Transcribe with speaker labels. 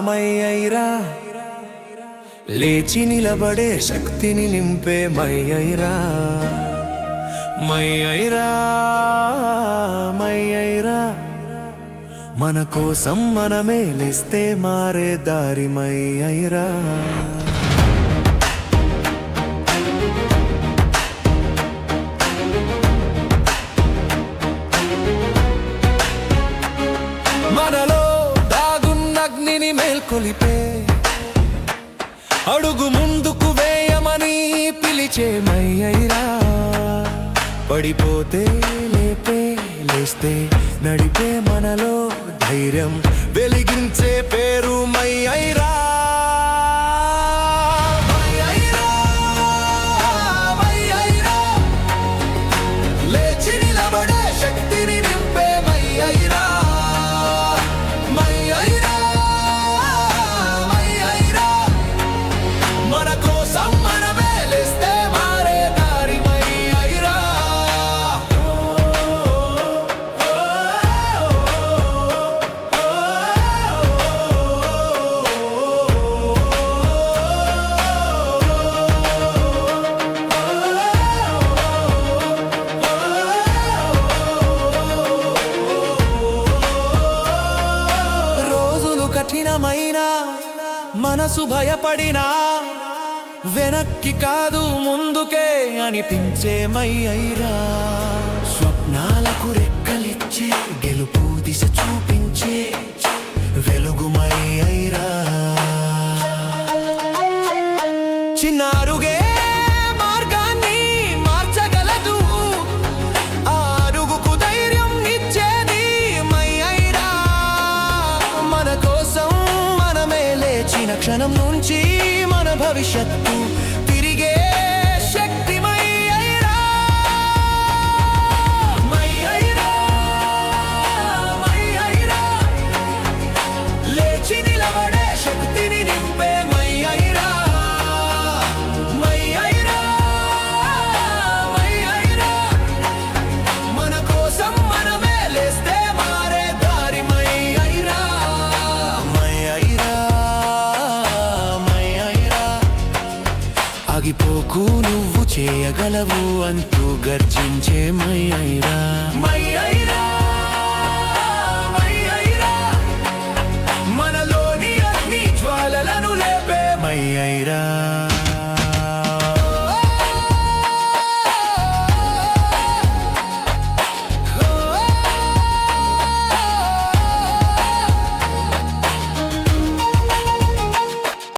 Speaker 1: మయ్యైరా లేచి నిలబడే శక్తిని నింపే మయ్యైరా మన కోసం మనమే లేస్తే మారే దారి మయ్యైరా. మనలో దాగున్నగ్నిని మేల్కొలిపే అడుగు ముందుకు వేయమని పిలిచే మయ్యైరా. పడిపోతే లేపే లేస్తే నడిపే మనలో ధైర్యం వెలిగించే పేరు మయ్యైరా. లేచి నిలబడే శక్తిని నింపే మయ్యైరా. మన కోసం మనమే లేస్తే మారే దారి మయ్యైరా. రోజులు కఠినమైన మనసు భయపడినా వెనక్కి కాదు ముందుకే అనిపించే మయ్యైరా. స్వప్నాలకు రెక్కలిచ్చే గెలుపు దిశ చూపించే వెలుగు మయ్యైరా. చిన్న అరుగే మార్గాన్ని మార్చగలదు, ఆ అరుగుకు ధైర్యం ఇచ్చేది మయ్యైరా. మన కోసం మనమే లేచిన క్షణం నుంచి మన భవిష్యత్తు తిరిగే శక్తి మయ్యైరా. లేచి నిలబడే శక్తిని నింపే మయ్యైరా. మన కోసం మనమే లేస్తే మారే దారి మయ్యైరా. ఆగిపోకు నువ్వు చేయగలవు అంటూ గర్జించే మయ్యైరా.